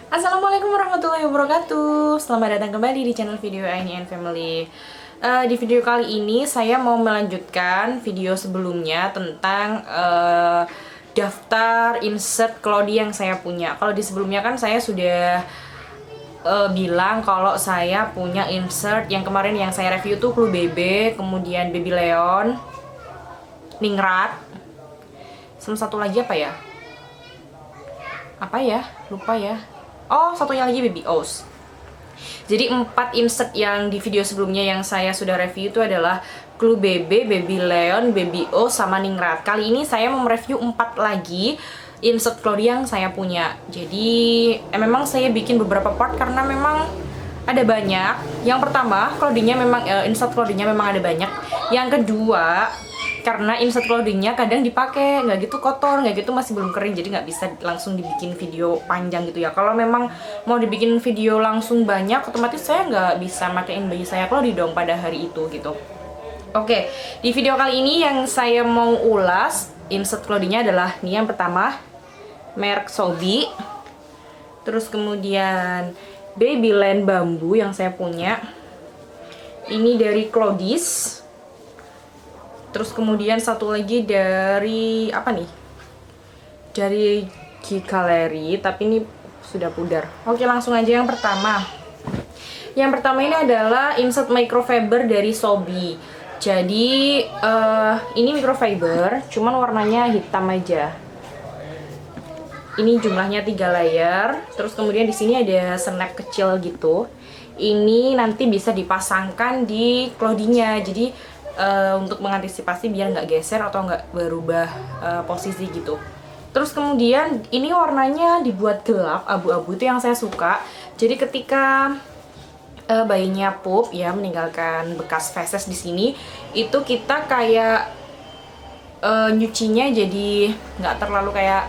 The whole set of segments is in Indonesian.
Assalamualaikum warahmatullahi wabarakatuh. Selamat datang kembali di channel video Aini and Family. Di video kali ini saya mau melanjutkan video sebelumnya tentang daftar insert Cloudy yang saya punya. Kalau di sebelumnya kan saya sudah bilang kalau saya punya insert yang kemarin yang saya review tuh Clue Bebe, kemudian Baby Leon, Ningrat, sama satu lagi apa ya? Lupa ya. Oh, satunya lagi Baby O's. Jadi 4 insert yang di video sebelumnya yang saya sudah review itu adalah Clue Bebe, Baby Leon, Baby O, sama Ningrat. Kali ini saya mau mereview 4 lagi insert Cloudy yang saya punya. Jadi memang saya bikin beberapa part karena memang ada banyak. Yang pertama, Cloudy-nya memang insert Cloudy-nya memang ada banyak. Yang kedua, karena insert Cloudy-nya kadang dipakai nggak gitu kotor, nggak gitu masih belum kering, jadi nggak bisa langsung dibikin video panjang gitu ya. Kalau memang mau dibikin video langsung banyak, otomatis saya nggak bisa makein baju saya Cloudy dong pada hari itu gitu. Oke, di video kali ini yang saya mau ulas insert Cloudy-nya adalah ini yang pertama, merek Sobi. Terus kemudian Babyland bambu yang saya punya. Ini dari Cloudy's. Terus kemudian satu lagi dari apa nih? Dari Gigaleri, tapi ini sudah pudar. Oke, langsung aja yang pertama. Yang pertama ini adalah insert microfiber dari Sobi. Jadi ini microfiber, cuman warnanya hitam aja. Ini jumlahnya 3 layer. Terus kemudian di sini ada snap kecil gitu. Ini nanti bisa dipasangkan di Cloudy-nya. Jadi untuk mengantisipasi biar nggak geser atau nggak berubah posisi gitu. Terus kemudian ini warnanya dibuat gelap, abu-abu, itu yang saya suka. Jadi ketika bayinya pup ya, meninggalkan bekas feses di sini, itu kita kayak nyucinya jadi nggak terlalu kayak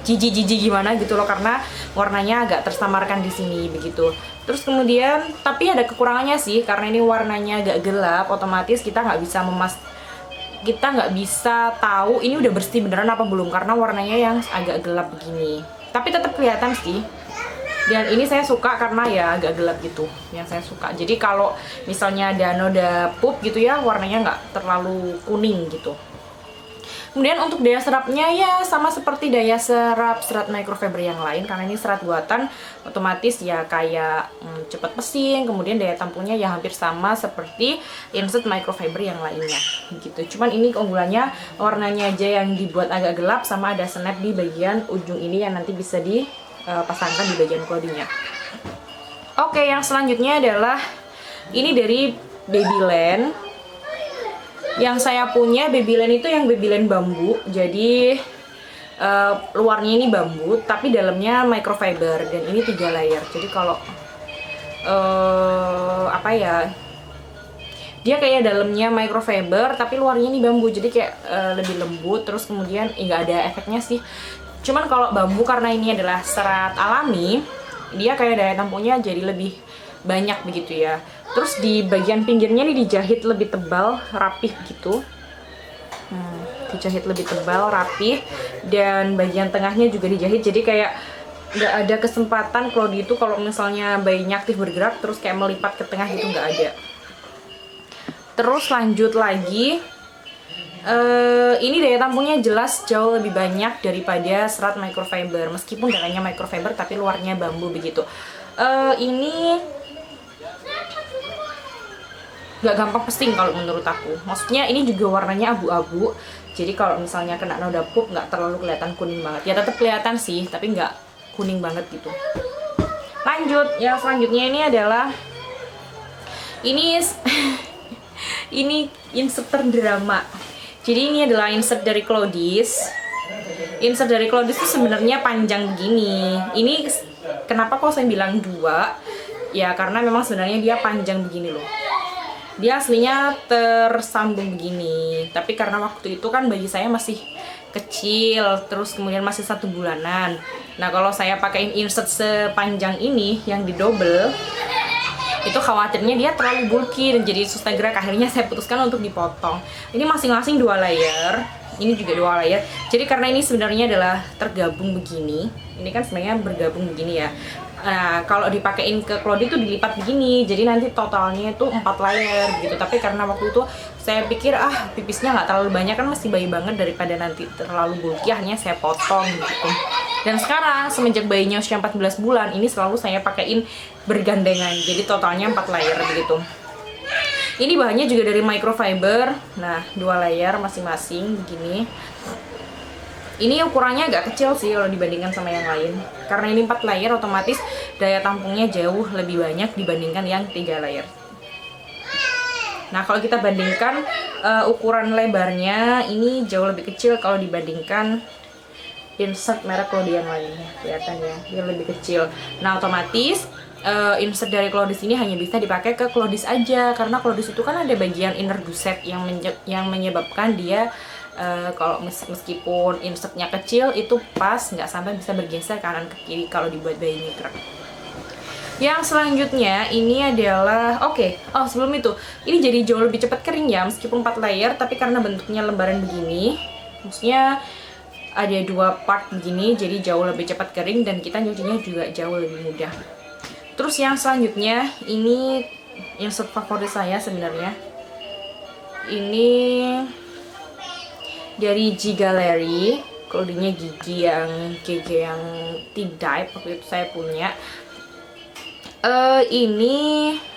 jijik-jijik gimana gitu loh, karena warnanya agak tersamarkan di sini begitu. Terus kemudian, tapi ada kekurangannya sih, karena ini warnanya agak gelap, otomatis kita nggak bisa tahu ini udah bersih beneran apa belum, karena warnanya yang agak gelap begini. Tapi tetap kelihatan sih. Dan ini saya suka karena ya agak gelap gitu, yang saya suka. Jadi kalau misalnya Dano udah pup gitu ya, warnanya nggak terlalu kuning gitu. Kemudian untuk daya serapnya ya sama seperti daya serap serat microfiber yang lain, karena ini serat buatan, otomatis ya kayak cepat pesing. Kemudian daya tampungnya ya hampir sama seperti insert microfiber yang lainnya gitu. Cuman ini keunggulannya warnanya aja yang dibuat agak gelap, sama ada snap di bagian ujung ini yang nanti bisa dipasangkan di bagian Cloudy-nya. Oke, yang selanjutnya adalah ini dari Babyland. Yang saya punya Babyland itu yang Babyland bambu. Jadi luarnya ini bambu, tapi dalamnya microfiber, dan ini 3 layer. Jadi kalau dia kayak dalamnya microfiber tapi luarnya ini bambu, jadi kayak lebih lembut. Terus kemudian nggak ada efeknya sih. Cuman kalau bambu karena ini adalah serat alami, dia kayak daya tampungnya jadi lebih banyak begitu ya. Terus di bagian pinggirnya ini dijahit lebih tebal, rapih gitu. Dijahit lebih tebal, rapih, dan bagian tengahnya juga dijahit. Jadi kayak nggak ada kesempatan Cloudy itu kalau misalnya bayinya aktif bergerak terus kayak melipat ke tengah gitu, nggak ada. Terus lanjut lagi, ini daya tampungnya jelas jauh lebih banyak daripada serat microfiber. Meskipun dalamnya microfiber tapi luarnya bambu begitu. Ini gak gampang pesing kalau menurut aku. Maksudnya ini juga warnanya abu-abu, jadi kalau misalnya kena noda pup nggak terlalu kelihatan kuning banget. Ya tetap kelihatan sih, tapi nggak kuning banget gitu. Lanjut, yang selanjutnya ini adalah ini insert terdrama. Jadi ini adalah insert dari Cloudy's. Insert dari Cloudy's itu sebenarnya panjang begini. Ini kenapa kok saya bilang 2? Ya karena memang sebenarnya dia panjang begini loh. Dia aslinya tersambung begini, tapi karena waktu itu kan bayi saya masih kecil, terus kemudian masih 1 bulanan. Nah kalau saya pakein insert sepanjang ini yang didouble, itu khawatirnya dia terlalu bulky dan jadi susah gerak. Akhirnya saya putuskan untuk dipotong. Ini masing-masing 2 layer. Ini juga 2 layer. Jadi karena ini sebenarnya adalah tergabung begini, ini kan sebenarnya bergabung begini ya. Nah, kalau dipakein ke Claudie itu dilipat begini, jadi nanti totalnya itu 4 layer gitu. Tapi karena waktu itu saya pikir pipisnya nggak terlalu banyak, kan masih bayi banget, daripada nanti terlalu bulky, akhirnya saya potong gitu. Dan sekarang semenjak bayinya usia 14 bulan ini selalu saya pakein bergandengan, jadi totalnya 4 layer begitu. Ini bahannya juga dari microfiber. Nah, 2 layer masing-masing begini. Ini ukurannya agak kecil sih kalau dibandingkan sama yang lain. Karena ini 4 layer, otomatis daya tampungnya jauh lebih banyak dibandingkan yang 3 layer. Nah, kalau kita bandingkan ukuran lebarnya ini jauh lebih kecil kalau dibandingkan insert merek Claudie yang lainnya. Kelihatan ya, dia lebih kecil. Nah, otomatis insert dari Claudie ini hanya bisa dipakai ke Claudie aja, karena Claudie itu kan ada bagian inner gusset yang menyebabkan dia kalau meskipun insertnya kecil itu pas nggak sampai bisa bergeser kanan ke kiri kalau dibuat bayi micro. Yang selanjutnya ini adalah sebelum itu ini jadi jauh lebih cepat kering ya, meskipun 4 layer tapi karena bentuknya lembaran begini, maksudnya ada 2 part begini, jadi jauh lebih cepat kering dan kita nyucinya juga jauh lebih mudah. Terus yang selanjutnya ini insert favorit saya sebenarnya, ini dari G-Gallery, Claudie-nya gigi yang T-Dive, waktu itu saya punya. Ini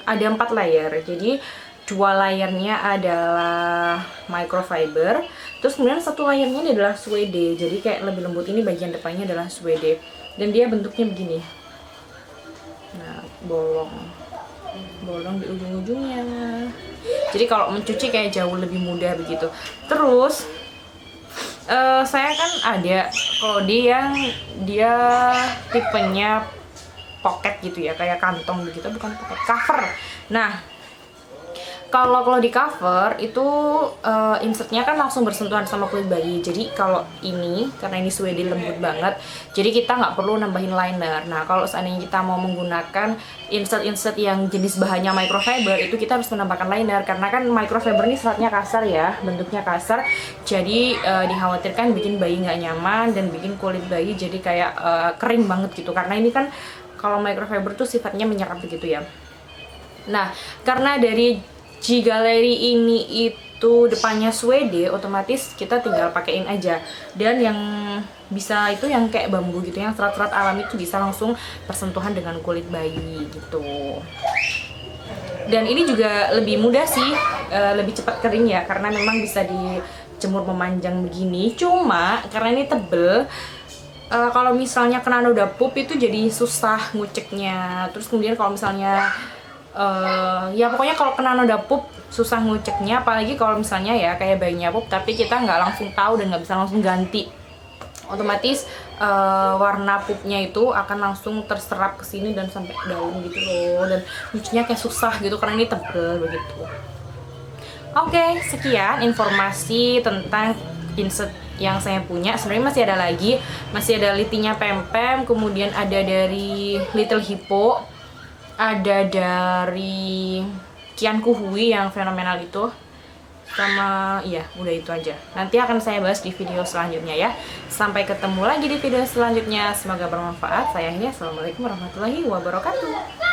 ada 4 layer, jadi 2 layernya adalah microfiber, terus kemudian 1 layernya ini adalah suede, jadi kayak lebih lembut. Ini bagian depannya adalah suede dan dia bentuknya begini. Nah, bolong di ujung-ujungnya, jadi kalau mencuci kayak jauh lebih mudah begitu. Terus saya kan ada Claudie yang dia tipenya pocket gitu ya, kayak kantong begitu, bukan pocket, cover. Nah, kalau di cover itu insertnya kan langsung bersentuhan sama kulit bayi. Jadi kalau ini, karena ini suede lembut banget, jadi kita nggak perlu nambahin liner. Nah, kalau seandainya kita mau menggunakan insert yang jenis bahannya microfiber, itu kita harus menambahkan liner, karena kan microfiber ini seratnya kasar ya, bentuknya kasar, jadi dikhawatirkan bikin bayi nggak nyaman dan bikin kulit bayi jadi kayak kering banget gitu, karena ini kan kalau microfiber tuh sifatnya menyerap begitu ya. Nah, karena dari G-Gallery ini itu depannya suede, otomatis kita tinggal pakein aja. Dan yang bisa itu yang kayak bambu gitu, yang serat-serat alami itu bisa langsung bersentuhan dengan kulit bayi gitu. Dan ini juga lebih mudah sih, lebih cepat kering ya, karena memang bisa dijemur memanjang begini. Cuma karena ini tebel, kalau misalnya kena noda pup itu jadi susah nguceknya. Terus kemudian kalau misalnya ya pokoknya kalau kena noda pup susah nguceknya, apalagi kalau misalnya ya kayak bayinya pup tapi kita nggak langsung tahu dan nggak bisa langsung ganti, otomatis warna pupnya itu akan langsung terserap ke sini dan sampai dalam gitu loh, dan nyucinya kayak susah gitu karena ini tebel begitu. Oke, sekian informasi tentang insert yang saya punya. Sebenarnya masih ada lagi, masih ada litinya Pempem, kemudian ada dari Little Hippo, ada dari Qian Kuhui yang fenomenal itu, sama iya udah itu aja. Nanti akan saya bahas di video selanjutnya ya. Sampai ketemu lagi di video selanjutnya, semoga bermanfaat. Saya Hia, assalamualaikum warahmatullahi wabarakatuh.